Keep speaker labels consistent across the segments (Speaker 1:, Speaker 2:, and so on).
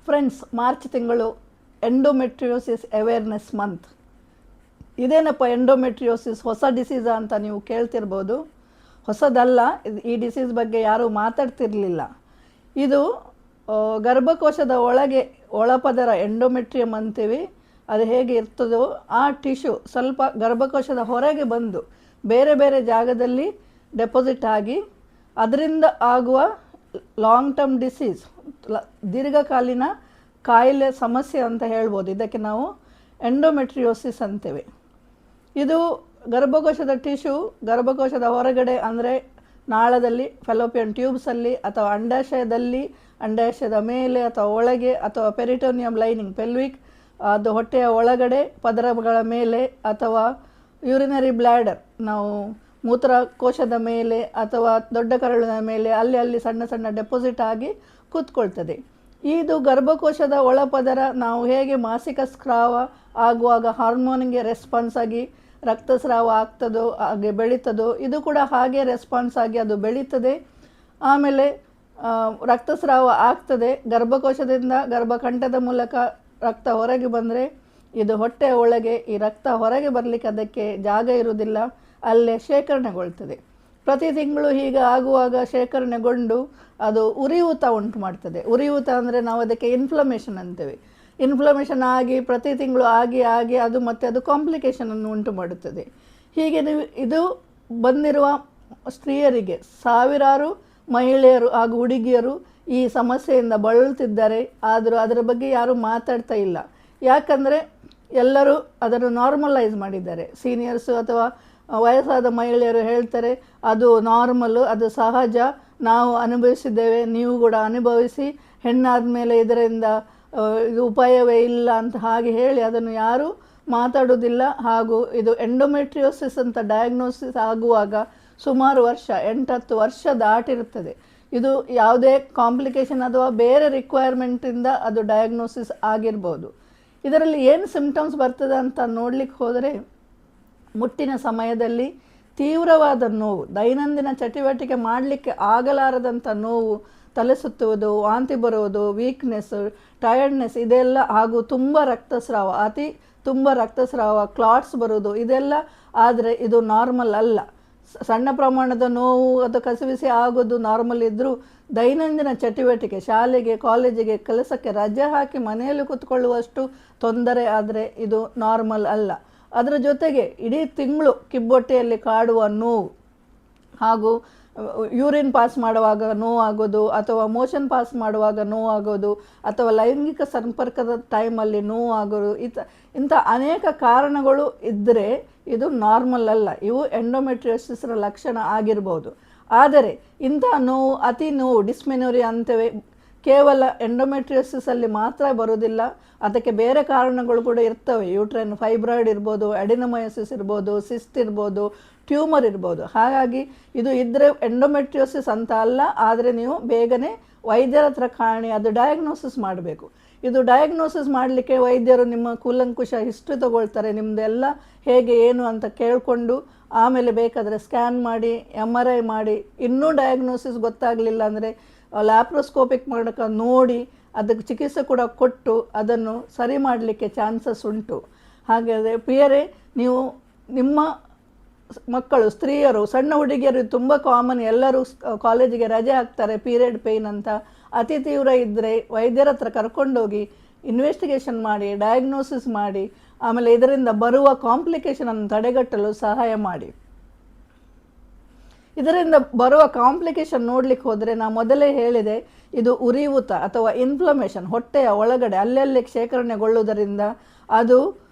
Speaker 1: Friends, March ತಿಂಗಳು endometriosis awareness month. ಇದೇನಪ್ಪ endometriosis ಹೊಸ ಡಿಸೀಸಾ ಅಂತ ನೀವು ಕೇಳ್ತಿರ್ಬೋದು. ಹೊಸದಲ್ಲ, ಈ ಡಿಸೀಸ್ ಬಗ್ಗೆ ಯಾರೂ ಮಾತಾಡ್ತಿರಲಿಲ್ಲ. ಇದು ಗರ್ಭಕೋಶದ ಒಳಗೆ ಒಳಪದರ ಎಂಡೋಮೆಟ್ರಿಯಮ್ ಅಂತೀವಿ. ಅದು ಹೇಗೆ ಇರ್ತದೋ ಆ ಟಿಶ್ಯೂ ಸ್ವಲ್ಪ ಗರ್ಭಕೋಶದ ಹೊರಗೆ ಬಂದು ಬೇರೆ ಬೇರೆ ಜಾಗದಲ್ಲಿ ಡೆಪಾಸಿಟ್ ಆಗಿ ಅದರಿಂದ ಆಗುವ ಲಾಂಗ್ ಟರ್ಮ್ ಡಿಸೀಸ್, ದೀರ್ಘಕಾಲೀನ ಕಾಯಿಲೆ ಸಮಸ್ಯೆ ಅಂತ ಹೇಳ್ಬೋದು. ಇದಕ್ಕೆ ನಾವು ಎಂಡೋಮೆಟ್ರಿಯೋಸಿಸ್ ಅಂತೇವೆ. ಇದು ಗರ್ಭಕೋಶದ ಟಿಶ್ಯೂ ಗರ್ಭಕೋಶದ ಹೊರಗಡೆ ಅಂದರೆ ನಾಳದಲ್ಲಿ, ಫೆಲೋಪಿಯನ್ ಟ್ಯೂಬ್ಸಲ್ಲಿ ಅಥವಾ ಅಂಡಾಶಯದಲ್ಲಿ, ಅಂಡಾಶಯದ ಮೇಲೆ ಅಥವಾ ಒಳಗೆ ಅಥವಾ ಪೆರಿಟೋನಿಯಂ ಲೈನಿಂಗ್ ಪೆಲ್ವಿಕ್, ಅದು ಹೊಟ್ಟೆಯ ಒಳಗಡೆ ಪದರಗಳ ಮೇಲೆ ಅಥವಾ ಯೂರಿನರಿ ಬ್ಲ್ಯಾಡರ್, ನಾವು ಮೂತ್ರಕೋಶದ ಮೇಲೆ ಅಥವಾ ದೊಡ್ಡ ಕರಳಿನ ಮೇಲೆ ಅಲ್ಲಿ ಸಣ್ಣ ಸಣ್ಣ ಡೆಪಾಸಿಟ್ ಆಗಿ ಕೂತ್ಕೊಳ್ತದೆ. ಇದು ಗರ್ಭಕೋಶದ ಒಳಪದರ ನಾವು ಹೇಗೆ ಮಾಸಿಕ ಸ್ರಾವ ಆಗುವಾಗ ಹಾರ್ಮೋನಿಗೆ ರೆಸ್ಪಾನ್ಸ್ ಆಗಿ ರಕ್ತಸ್ರಾವ ಆಗ್ತದೋ ಹಾಗೆ ಬೆಳೀತದೋ, ಇದು ಕೂಡ ಹಾಗೆ ರೆಸ್ಪಾನ್ಸ್ ಆಗಿ ಅದು ಬೆಳೀತದೆ. ಆಮೇಲೆ ರಕ್ತಸ್ರಾವ ಆಗ್ತದೆ. ಗರ್ಭಕೋಶದಿಂದ ಗರ್ಭಕಂಠದ ಮೂಲಕ ರಕ್ತ ಹೊರಗೆ ಬಂದರೆ ಇದು ಹೊಟ್ಟೆಯ ಒಳಗೆ ಈ ರಕ್ತ ಹೊರಗೆ ಬರಲಿಕ್ಕೆ ಅದಕ್ಕೆ ಜಾಗ ಇರುವುದಿಲ್ಲ, ಅಲ್ಲೇ ಶೇಖರಣೆಗೊಳ್ತದೆ. ಪ್ರತಿ ತಿಂಗಳು ಹೀಗೆ ಆಗುವಾಗ ಶೇಖರಣೆಗೊಂಡು ಅದು ಉರಿಯೂತ ಉಂಟು ಮಾಡ್ತದೆ. ಉರಿಯೂತ ಅಂದರೆ ನಾವು ಅದಕ್ಕೆ ಇನ್ಫ್ಲಮೇಷನ್ ಅಂತೇವೆ. ಇನ್ಫ್ಲಮೇಷನ್ ಆಗಿ ಪ್ರತಿ ತಿಂಗಳು ಆಗಿ ಅದು ಮತ್ತೆ ಅದು ಕಾಂಪ್ಲಿಕೇಶನನ್ನು ಉಂಟು ಮಾಡುತ್ತದೆ. ಹೀಗೆ ಇದು ಬಂದಿರುವ ಸ್ತ್ರೀಯರಿಗೆ ಸಾವಿರಾರು ಮಹಿಳೆಯರು ಹಾಗೂ ಹುಡುಗಿಯರು ಈ ಸಮಸ್ಯೆಯಿಂದ ಬಳಲುತ್ತಿದ್ದಾರೆ. ಆದರೂ ಅದರ ಬಗ್ಗೆ ಯಾರೂ ಮಾತಾಡ್ತಾ ಇಲ್ಲ. ಯಾಕಂದರೆ ಎಲ್ಲರೂ ಅದನ್ನು ನಾರ್ಮಲೈಸ್ ಮಾಡಿದ್ದಾರೆ. ಸೀನಿಯರ್ಸು ಅಥವಾ ವಯಸ್ಸಾದ ಮಹಿಳೆಯರು ಹೇಳ್ತಾರೆ ಅದು ನಾರ್ಮಲ್ಲು, ಅದು ಸಹಜ, ನಾವು ಅನುಭವಿಸಿದ್ದೇವೆ, ನೀವು ಕೂಡ ಅನುಭವಿಸಿ, ಹೆಣ್ಣಾದ ಮೇಲೆ ಇದರಿಂದ ಇದು ಉಪಾಯವೇ ಇಲ್ಲ ಅಂತ ಹಾಗೆ ಹೇಳಿ ಅದನ್ನು ಯಾರೂ ಮಾತಾಡೋದಿಲ್ಲ. ಹಾಗೂ ಇದು ಎಂಡೋಮೆಟ್ರಿಯೋಸಿಸ್ ಅಂತ ಡಯಾಗ್ನೋಸಿಸ್ ಆಗುವಾಗ ಸುಮಾರು ವರ್ಷ 8-10 ವರ್ಷ ದಾಟಿರುತ್ತದೆ. ಇದು ಯಾವುದೇ ಕಾಂಪ್ಲಿಕೇಶನ್ ಅಥವಾ ಬೇರೆ ರಿಕ್ವೈರ್ಮೆಂಟಿಂದ ಅದು ಡಯಾಗ್ನೋಸಿಸ್ ಆಗಿರ್ಬೋದು. ಇದರಲ್ಲಿ ಏನು ಸಿಂಪ್ಟಮ್ಸ್ ಬರ್ತದೆ ಅಂತ ನೋಡಲಿಕ್ಕೆ ಹೋದರೆ, ಮುಟ್ಟಿನ ಸಮಯದಲ್ಲಿ ತೀವ್ರವಾದ ನೋವು, ದೈನಂದಿನ ಚಟುವಟಿಕೆ ಮಾಡಲಿಕ್ಕೆ ಆಗಲಾರದಂಥ ನೋವು, ತಲೆ ಸುತ್ತುವುದು, ವಾಂತಿ ಬರುವುದು, ವೀಕ್ನೆಸ್, ಟಯರ್ಡ್ನೆಸ್ ಇದೆಲ್ಲ, ಹಾಗೂ ತುಂಬ ರಕ್ತಸ್ರಾವ, ಅತಿ ತುಂಬ ರಕ್ತಸ್ರಾವ, ಕ್ಲಾಟ್ಸ್ ಬರುವುದು, ಇದೆಲ್ಲ ಆದರೆ ಇದು ನಾರ್ಮಲ್ ಅಲ್ಲ. ಸಣ್ಣ ಪ್ರಮಾಣದ ನೋವು ಅಥವಾ ಕಸಿವಿಸಿ ಆಗೋದು ನಾರ್ಮಲ್ ಇದ್ದರೂ ದೈನಂದಿನ ಚಟುವಟಿಕೆ, ಶಾಲೆಗೆ, ಕಾಲೇಜಿಗೆ, ಕೆಲಸಕ್ಕೆ ರಜೆ ಹಾಕಿ ಮನೆಯಲ್ಲಿ ಕೂತ್ಕೊಳ್ಳುವಷ್ಟು ತೊಂದರೆ ಆದರೆ ಇದು ನಾರ್ಮಲ್ ಅಲ್ಲ. ಅದರ ಜೊತೆಗೆ ಇಡೀ ತಿಂಗಳು ಕಿಬ್ಬೊಟ್ಟೆಯಲ್ಲಿ ಕಾಡುವ ನೋವು, ಹಾಗೂ ಯೂರಿನ್ ಪಾಸ್ ಮಾಡುವಾಗ ನೋವಾಗೋದು, ಅಥವಾ ಮೋಷನ್ ಪಾಸ್ ಮಾಡುವಾಗ ನೋವಾಗೋದು, ಅಥವಾ ಲೈಂಗಿಕ ಸಂಪರ್ಕದ ಟೈಮಲ್ಲಿ ನೋವಾಗೋದು, ಇಂಥ ಅನೇಕ ಕಾರಣಗಳು ಇದ್ದರೆ ಇದು ನಾರ್ಮಲ್ ಅಲ್ಲ. ಇವು ಎಂಡೋಮೆಟ್ರಿಯೋಸಿಸ್ನ ಲಕ್ಷಣ ಆಗಿರ್ಬೋದು. ಆದರೆ ಇಂಥ ನೋವು, ಅತಿ ನೋವು, ಡಿಸ್ಮೆನೋರಿಯಾ ಅಂತೇವೆ, ಕೇವಲ ಎಂಡೋಮೆಟ್ರಿಯೋಸಿಸಲ್ಲಿ ಮಾತ್ರ ಬರೋದಿಲ್ಲ, ಅದಕ್ಕೆ ಬೇರೆ ಕಾರಣಗಳು ಕೂಡ ಇರ್ತವೆ. ಯೂಟ್ರೈನ್ ಫೈಬ್ರಾಯ್ಡ್ ಇರ್ಬೋದು, ಅಡಿನೋಮಯೋಸಿಸ್ ಇರ್ಬೋದು, ಸಿಸ್ಟ್ ಇರ್ಬೋದು, ಟ್ಯೂಮರ್ ಇರ್ಬೋದು. ಹಾಗಾಗಿ ಇದು ಇದ್ದರೆ ಎಂಡೋಮೆಟ್ರಿಯೋಸಿಸ್ ಅಂತ ಅಲ್ಲ. ಆದರೆ ನೀವು ಬೇಗನೆ ವೈದ್ಯರ ಹತ್ರ ಕಾಣಿ, ಅದು ಡಯಾಗ್ನೋಸಿಸ್ ಮಾಡಬೇಕು. ಇದು ಡಯಾಗ್ನೋಸಿಸ್ ಮಾಡಲಿಕ್ಕೆ ವೈದ್ಯರು ನಿಮ್ಮ ಕೂಲಂಕುಷ ಹಿಸ್ಟ್ರಿ ತಗೊಳ್ತಾರೆ, ನಿಮ್ಮದೆಲ್ಲ ಹೇಗೆ ಏನು ಅಂತ ಕೇಳಿಕೊಂಡು ಆಮೇಲೆ ಬೇಕಾದರೆ ಸ್ಕ್ಯಾನ್ ಮಾಡಿ, MRI ಮಾಡಿ, ಇನ್ನೂ ಡಯಾಗ್ನೋಸಿಸ್ ಗೊತ್ತಾಗಲಿಲ್ಲ ಅಂದರೆ ಲ್ಯಾಪ್ರೋಸ್ಕೋಪಿಕ್ ಮಾಡೋಕೆ ನೋಡಿ ಅದಕ್ಕೆ ಚಿಕಿತ್ಸೆ ಕೂಡ ಕೊಟ್ಟು ಅದನ್ನು ಸರಿ ಮಾಡಲಿಕ್ಕೆ ಚಾನ್ಸಸ್ ಉಂಟು. ಹಾಗಾದರೆ ಪ್ರಿಯರೇ, ನೀವು ನಿಮ್ಮ ಮಕ್ಕಳು, ಸ್ತ್ರೀಯರು, ಸಣ್ಣ ಹುಡುಗಿಯರು ತುಂಬ ಕಾಮನ್, ಎಲ್ಲರೂ ಕಾಲೇಜಿಗೆ ರಜೆ ಹಾಕ್ತಾರೆ ಪೀರಿಯಡ್ ಪೇಯ್ನ್ ಅಂತ. ಅತಿ ತೀವ್ರ ಇದ್ದರೆ ವೈದ್ಯರ ಹತ್ರ ಕರ್ಕೊಂಡೋಗಿ ಇನ್ವೆಸ್ಟಿಗೇಷನ್ ಮಾಡಿ, ಡಯಾಗ್ನೋಸಿಸ್ ಮಾಡಿ, ಆಮೇಲೆ ಇದರಿಂದ ಬರುವ ಕಾಂಪ್ಲಿಕೇಶನನ್ನು ತಡೆಗಟ್ಟಲು ಸಹಾಯ ಮಾಡಿ. ಇದರಿಂದ ಬರುವ ಕಾಂಪ್ಲಿಕೇಶನ್ ನೋಡಲಿಕ್ಕೆ ಹೋದರೆ ನಾನು ಮೊದಲೇ ಹೇಳಿದೆ, ಇದು ಉರಿಯೂತ ಅಥವಾ ಇನ್ಫ್ಲಮೇಷನ್ ಹೊಟ್ಟೆಯ ಒಳಗಡೆ ಅಲ್ಲೆಲ್ಲಿ ಶೇಖರಣೆಗೊಳ್ಳುವುದರಿಂದ ಅದು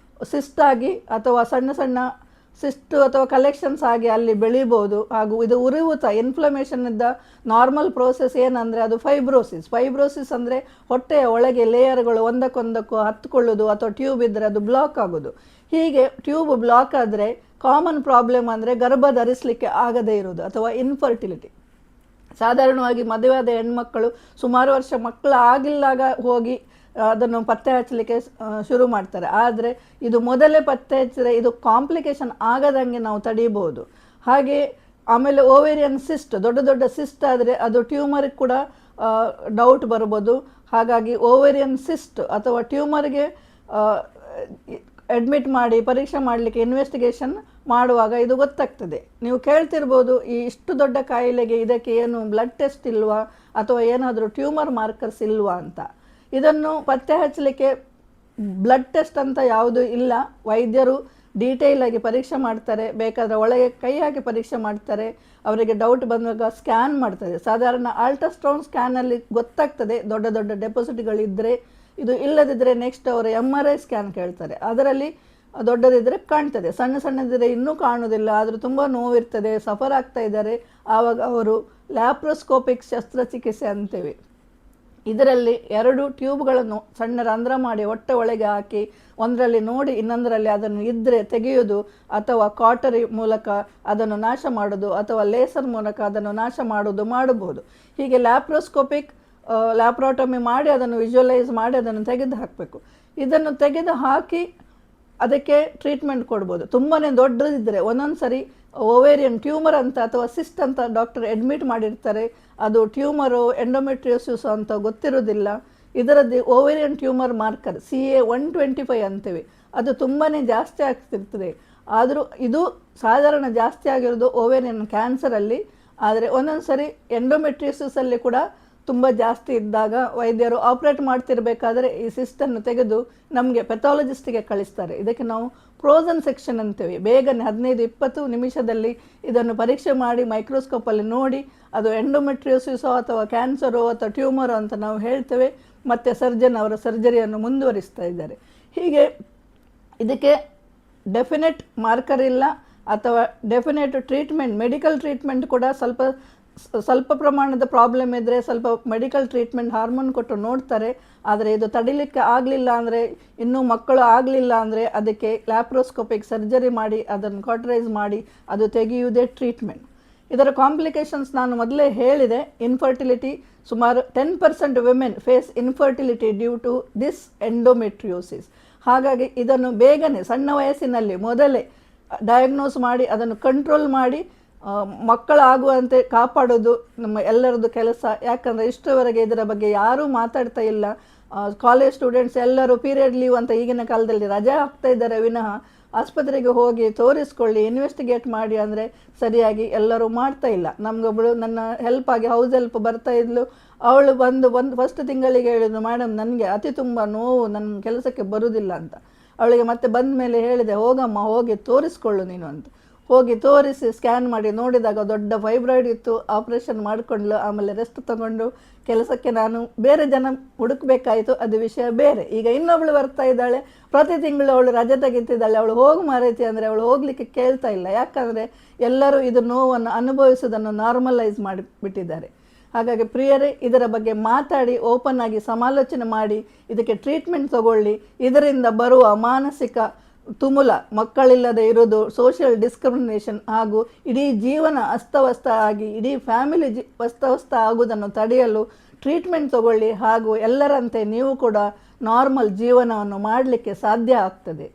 Speaker 1: ಸಿಸ್ಟಾಗಿ ಅಥವಾ ಸಣ್ಣ ಸಣ್ಣ ಸಿಸ್ಟು ಅಥವಾ ಕಲೆಕ್ಷನ್ಸ್ ಆಗಿ ಅಲ್ಲಿ ಬೆಳಿಬೋದು. ಹಾಗೂ ಇದು ಉರಿಯೂತ ಇನ್ಫ್ಲಮೇಷನ್ ಇದ್ದ ನಾರ್ಮಲ್ ಪ್ರೋಸೆಸ್ ಏನಂದರೆ ಅದು ಫೈಬ್ರೋಸಿಸ್ ಅಂದರೆ ಹೊಟ್ಟೆಯ ಒಳಗೆ ಲೇಯರ್ಗಳು ಒಂದಕ್ಕೊಂದಕ್ಕೂ ಹತ್ಕೊಳ್ಳೋದು, ಅಥವಾ ಟ್ಯೂಬ್ ಇದ್ದರೆ ಅದು ಬ್ಲಾಕ್ ಆಗೋದು. ಹೀಗೆ ಟ್ಯೂಬ್ ಬ್ಲಾಕ್ ಆದರೆ ಕಾಮನ್ ಪ್ರಾಬ್ಲಮ್ ಅಂದರೆ ಗರ್ಭ ಧರಿಸಲಿಕ್ಕೆ ಆಗದೇ ಇರೋದು ಅಥವಾ ಇನ್ಫರ್ಟಿಲಿಟಿ. ಸಾಧಾರಣವಾಗಿ ಮದುವೆಯಾದ ಹೆಣ್ಮಕ್ಕಳು ಸುಮಾರು ವರ್ಷ ಮಕ್ಕಳು ಆಗಿಲ್ಲಾಗ ಹೋಗಿ ಅದನ್ನು ಪತ್ತೆ ಹಚ್ಚಲಿಕ್ಕೆ ಶುರು ಮಾಡ್ತಾರೆ. ಆದರೆ ಇದು ಮೊದಲೇ ಪತ್ತೆ ಹಚ್ಚಿದರೆ ಇದು ಕಾಂಪ್ಲಿಕೇಶನ್ ಆಗದಂಗೆ ನಾವು ತಡೀಬೋದು. ಹಾಗೆ ಆಮೇಲೆ ಓವೇರಿಯನ್ ಸಿಸ್ಟ್, ದೊಡ್ಡ ದೊಡ್ಡ ಸಿಸ್ಟ್ ಆದರೆ ಅದು ಟ್ಯೂಮರಿಗೆ ಕೂಡ ಡೌಟ್ ಬರ್ಬೋದು. ಹಾಗಾಗಿ ಓವೇರಿಯನ್ ಸಿಸ್ಟ್ ಅಥವಾ ಟ್ಯೂಮರ್ಗೆ ಅಡ್ಮಿಟ್ ಮಾಡಿ ಪರೀಕ್ಷೆ ಮಾಡಲಿಕ್ಕೆ ಇನ್ವೆಸ್ಟಿಗೇಷನ್ ಮಾಡುವಾಗ ಇದು ಗೊತ್ತಾಗ್ತದೆ. ನೀವು ಕೇಳ್ತಿರ್ಬೋದು, ಈ ಇಷ್ಟು ದೊಡ್ಡ ಕಾಯಿಲೆಗೆ ಇದಕ್ಕೆ ಏನು ಬ್ಲಡ್ ಟೆಸ್ಟ್ ಇಲ್ವಾ ಅಥವಾ ಏನಾದರೂ ಟ್ಯೂಮರ್ ಮಾರ್ಕರ್ಸ್ ಇಲ್ವಾ ಅಂತ. ಇದನ್ನು ಪತ್ತೆ ಹಚ್ಚಲಿಕ್ಕೆ ಬ್ಲಡ್ ಟೆಸ್ಟ್ ಅಂತ ಯಾವುದೂ ಇಲ್ಲ. ವೈದ್ಯರು ಡೀಟೇಲ್ ಆಗಿ ಪರೀಕ್ಷೆ ಮಾಡ್ತಾರೆ, ಬೇಕಾದರೆ ಒಳಗೆ ಕೈ ಹಾಕಿ ಪರೀಕ್ಷೆ ಮಾಡ್ತಾರೆ. ಅವರಿಗೆ ಡೌಟ್ ಬಂದಾಗ ಸ್ಕ್ಯಾನ್ ಮಾಡ್ತಾರೆ. ಸಾಧಾರಣ ಅಲ್ಟ್ರಾಸೌಂಡ್ ಸ್ಕ್ಯಾನಲ್ಲಿ ಗೊತ್ತಾಗ್ತದೆ ದೊಡ್ಡ ದೊಡ್ಡ ಡೆಪಾಸಿಟ್ಗಳಿದ್ದರೆ. ಇದು ಇಲ್ಲದಿದ್ದರೆ ನೆಕ್ಸ್ಟ್ ಅವರು MRI ಸ್ಕ್ಯಾನ್ ಕೇಳ್ತಾರೆ. ಅದರಲ್ಲಿ ದೊಡ್ಡದಿದ್ದರೆ ಕಾಣ್ತದೆ, ಸಣ್ಣ ಸಣ್ಣದಿದ್ದರೆ ಇನ್ನೂ ಕಾಣೋದಿಲ್ಲ, ಆದರೂ ತುಂಬ ನೋವಿರ್ತದೆ, ಸಫರ್ ಆಗ್ತಾ ಇದ್ದಾರೆ, ಆವಾಗ ಅವರು ಲ್ಯಾಪ್ರೋಸ್ಕೋಪಿಕ್ ಶಸ್ತ್ರಚಿಕಿತ್ಸೆ ಅಂತೇವೆ. ಇದರಲ್ಲಿ 2 ಟ್ಯೂಬ್ಗಳನ್ನು ಸಣ್ಣ ರಂಧ್ರ ಮಾಡಿ ಹೊಟ್ಟೆ ಒಳಗೆ ಹಾಕಿ ಒಂದರಲ್ಲಿ ನೋಡಿ ಇನ್ನೊಂದರಲ್ಲಿ ಅದನ್ನು ಇದ್ದರೆ ತೆಗೆಯೋದು, ಅಥವಾ ಕಾಟರಿ ಮೂಲಕ ಅದನ್ನು ನಾಶ ಮಾಡೋದು, ಅಥವಾ ಲೇಸರ್ ಮೂಲಕ ಅದನ್ನು ನಾಶ ಮಾಡೋದು ಮಾಡಬಹುದು. ಹೀಗೆ ಲ್ಯಾಪ್ರೋಸ್ಕೋಪಿಕ್ ಲ್ಯಾಪ್ರೋಟಮಿ ಮಾಡಿ ಅದನ್ನು ವಿಜುವಲೈಸ್ ಮಾಡಿ ಅದನ್ನು ತೆಗೆದು ಹಾಕಬೇಕು. ಇದನ್ನು ತೆಗೆದು ಹಾಕಿ ಅದಕ್ಕೆ ಟ್ರೀಟ್ಮೆಂಟ್ ಕೊಡ್ಬೋದು. ತುಂಬಾ ದೊಡ್ಡದಿದ್ದರೆ ಒಂದೊಂದು ಸರಿ ಓವೇರಿಯನ್ ಟ್ಯೂಮರ್ ಅಂತ ಅಥವಾ ಸಿಸ್ಟ್ ಅಂತ ಡಾಕ್ಟರ್ ಅಡ್ಮಿಟ್ ಮಾಡಿರ್ತಾರೆ. ಅದು ಟ್ಯೂಮರು ಎಂಡೋಮೆಟ್ರಿಯೋಸಿಸ್ ಅಂತ ಗೊತ್ತಿರೋದಿಲ್ಲ. ಇದರದ್ದು ಓವೇರಿಯನ್ ಟ್ಯೂಮರ್ ಮಾರ್ಕರ್ CA-125 ಅಂತೇವೆ, ಅದು ತುಂಬಾ ಜಾಸ್ತಿ ಆಗ್ತಿರ್ತದೆ. ಆದರೂ ಇದು ಸಾಧಾರಣ ಜಾಸ್ತಿ ಆಗಿರೋದು ಓವೇರಿಯನ್ ಕ್ಯಾನ್ಸರಲ್ಲಿ. ಆದರೆ ಒಂದೊಂದು ಸರಿ ಎಂಡೋಮೆಟ್ರಿಯೋಸಿಸಲ್ಲಿ ಕೂಡ ತುಂಬ ಜಾಸ್ತಿ ಇದ್ದಾಗ ವೈದ್ಯರು ಆಪ್ರೇಟ್ ಮಾಡ್ತಿರ್ಬೇಕಾದ್ರೆ ಈ ಸಿಸ್ಟನ್ನು ತೆಗೆದು ನಮಗೆ ಪೆಥಾಲಜಿಸ್ಟಿಗೆ ಕಳಿಸ್ತಾರೆ. ಇದಕ್ಕೆ ನಾವು ಫ್ರೋಝನ್ ಸೆಕ್ಷನ್ ಅಂತೇವೆ. ಬೇಗನೆ 15-20 ನಿಮಿಷದಲ್ಲಿ ಇದನ್ನು ಪರೀಕ್ಷೆ ಮಾಡಿ ಮೈಕ್ರೋಸ್ಕೋಪಲ್ಲಿ ನೋಡಿ ಅದು ಎಂಡೋಮೆಟ್ರಿಯೋಸಿಸೋ ಅಥವಾ ಕ್ಯಾನ್ಸರೋ ಅಥವಾ ಟ್ಯೂಮರೋ ಅಂತ ನಾವು ಹೇಳ್ತೇವೆ. ಮತ್ತು ಸರ್ಜನ್ ಅವರ ಸರ್ಜರಿಯನ್ನು ಮುಂದುವರಿಸ್ತಾ ಇದ್ದಾರೆ. ಹೀಗೆ ಇದಕ್ಕೆ ಡೆಫಿನೆಟ್ ಮಾರ್ಕರ್ ಇಲ್ಲ ಅಥವಾ ಡೆಫಿನೆಟ್ ಟ್ರೀಟ್ಮೆಂಟ್, ಮೆಡಿಕಲ್ ಟ್ರೀಟ್ಮೆಂಟ್ ಕೂಡ ಸ್ವಲ್ಪ ಪ್ರಮಾಣದ ಪ್ರಾಬ್ಲಮ್ ಇದ್ದರೆ ಸ್ವಲ್ಪ ಮೆಡಿಕಲ್ ಟ್ರೀಟ್ಮೆಂಟ್ ಹಾರ್ಮೋನ್ ಕೊಟ್ಟು ನೋಡ್ತಾರೆ. ಆದರೆ ಇದು ತಡಿಲಿಕ್ಕೆ ಆಗಲಿಲ್ಲ ಅಂದರೆ, ಇನ್ನೂ ಮಕ್ಕಳು ಆಗಲಿಲ್ಲ ಅಂದರೆ ಅದಕ್ಕೆ ಲ್ಯಾಪ್ರೋಸ್ಕೋಪಿಕ್ ಸರ್ಜರಿ ಮಾಡಿ ಅದನ್ನು ಕಾಟರೈಸ್ ಮಾಡಿ ಅದು ತೆಗೆಯುವುದೇ ಟ್ರೀಟ್ಮೆಂಟ್. ಇದರ ಕಾಂಪ್ಲಿಕೇಶನ್ಸ್ ನಾನು ಮೊದಲೇ ಹೇಳಿದೆ. ಇನ್ಫರ್ಟಿಲಿಟಿ, ಸುಮಾರು 10% women face infertility due to this endometriosis. ಹಾಗಾಗಿ ಇದನ್ನು ಬೇಗನೆ ಸಣ್ಣ ವಯಸ್ಸಿನಲ್ಲಿ ಮೊದಲೇ ಡಯಾಗ್ನೋಸ್ ಮಾಡಿ ಅದನ್ನು ಕಂಟ್ರೋಲ್ ಮಾಡಿ ಮಕ್ಕಳಾಗುವಂತೆ ಕಾಪಾಡೋದು ನಮ್ಮ ಎಲ್ಲರದ್ದು ಕೆಲಸ. ಯಾಕಂದರೆ ಇಷ್ಟರವರೆಗೆ ಇದರ ಬಗ್ಗೆ ಯಾರೂ ಮಾತಾಡ್ತಾ ಇಲ್ಲ. ಕಾಲೇಜ್ ಸ್ಟೂಡೆಂಟ್ಸ್ ಎಲ್ಲರೂ ಪೀರಿಯಡ್ ಲೀವ್ ಅಂತ ಈಗಿನ ಕಾಲದಲ್ಲಿ ರಜೆ ಹಾಕ್ತಾ ಇದ್ದಾರೆ ವಿನಃ ಆಸ್ಪತ್ರೆಗೆ ಹೋಗಿ ತೋರಿಸ್ಕೊಳ್ಳಿ, ಇನ್ವೆಸ್ಟಿಗೇಟ್ ಮಾಡಿ ಅಂದರೆ ಸರಿಯಾಗಿ ಎಲ್ಲರೂ ಮಾಡ್ತಾ ಇಲ್ಲ. ನಮಗೊಬ್ಬಳು ನನ್ನ ಹೆಲ್ಪ್ ಆಗಿ ಹೌಸ್ ಹೆಲ್ಪ್ ಬರ್ತಾ ಇದ್ಲು. ಅವಳು ಬಂದು ಫಸ್ಟ್ ತಿಂಗಳಿಗೆ ಹೇಳಿದ್ರು, ಮೇಡಮ್ ನನಗೆ ಅತಿ ತುಂಬ ನೋವು, ನನ್ನ ಕೆಲಸಕ್ಕೆ ಬರುವುದಿಲ್ಲ ಅಂತ. ಅವಳಿಗೆ ಮತ್ತೆ ಬಂದ ಮೇಲೆ ಹೇಳಿದೆ, ಹೋಗಮ್ಮ ಹೋಗಿ ತೋರಿಸ್ಕೊಳ್ಳು ನೀನು ಅಂತ. ಹೋಗಿ ತೋರಿಸಿ ಸ್ಕ್ಯಾನ್ ಮಾಡಿ ನೋಡಿದಾಗ ದೊಡ್ಡ ಫೈಬ್ರಾಯ್ಡ್ ಇತ್ತು. ಆಪ್ರೇಷನ್ ಮಾಡಿಕೊಂಡ್ಲು. ಆಮೇಲೆ ರೆಸ್ಟ್ ತಗೊಂಡು ಕೆಲಸಕ್ಕೆ ನಾನು ಬೇರೆ ಜನ ಹುಡುಕಬೇಕಾಯಿತು, ಅದು ವಿಷಯ ಬೇರೆ. ಈಗ ಇನ್ನೊಬ್ಳು ಬರ್ತಾ ಇದ್ದಾಳೆ, ಪ್ರತಿ ತಿಂಗಳು ಅವಳು ರಜೆ ತೆಗಿತಿದ್ದಾಳೆ. ಅವಳು ಹೋಗಿ ಮಾರೈತಿ ಅಂದರೆ ಅವಳು ಹೋಗಲಿಕ್ಕೆ ಕೇಳ್ತಾ ಇಲ್ಲ. ಯಾಕಂದರೆ ಎಲ್ಲರೂ ಇದು ನೋವನ್ನು ಅನುಭವಿಸೋದನ್ನು ನಾರ್ಮಲೈಸ್ ಮಾಡಿಬಿಟ್ಟಿದ್ದಾರೆ. ಹಾಗಾಗಿ ಪ್ರಿಯರೇ, ಇದರ ಬಗ್ಗೆ ಮಾತಾಡಿ ಓಪನ್ ಆಗಿ ಸಮಾಲೋಚನೆ ಮಾಡಿ ಇದಕ್ಕೆ ಟ್ರೀಟ್ಮೆಂಟ್ ತಗೊಳ್ಳಿ. ಇದರಿಂದ ಬರುವ ಮಾನಸಿಕ ತುಮುಲ, ಮಕ್ಕಳಿಲ್ಲದೆ ಇರೋದು, ಸೋಷಿಯಲ್ ಡಿಸ್ಕ್ರಿಮಿನೇಷನ್ ಹಾಗೂ ಇಡೀ ಜೀವನ ಅಸ್ತವ್ಯಸ್ತ ಆಗಿ ಇಡೀ ಫ್ಯಾಮಿಲಿ ಅಸ್ತವ್ಯಸ್ತ ಆಗುವುದನ್ನು ತಡೆಯಲು ಟ್ರೀಟ್ಮೆಂಟ್ ತಗೊಳ್ಳಿ. ಹಾಗೂ ಎಲ್ಲರಂತೆ ನೀವು ಕೂಡ ನಾರ್ಮಲ್ ಜೀವನವನ್ನು ಮಾಡಲಿಕ್ಕೆ ಸಾಧ್ಯ ಆಗ್ತದೆ.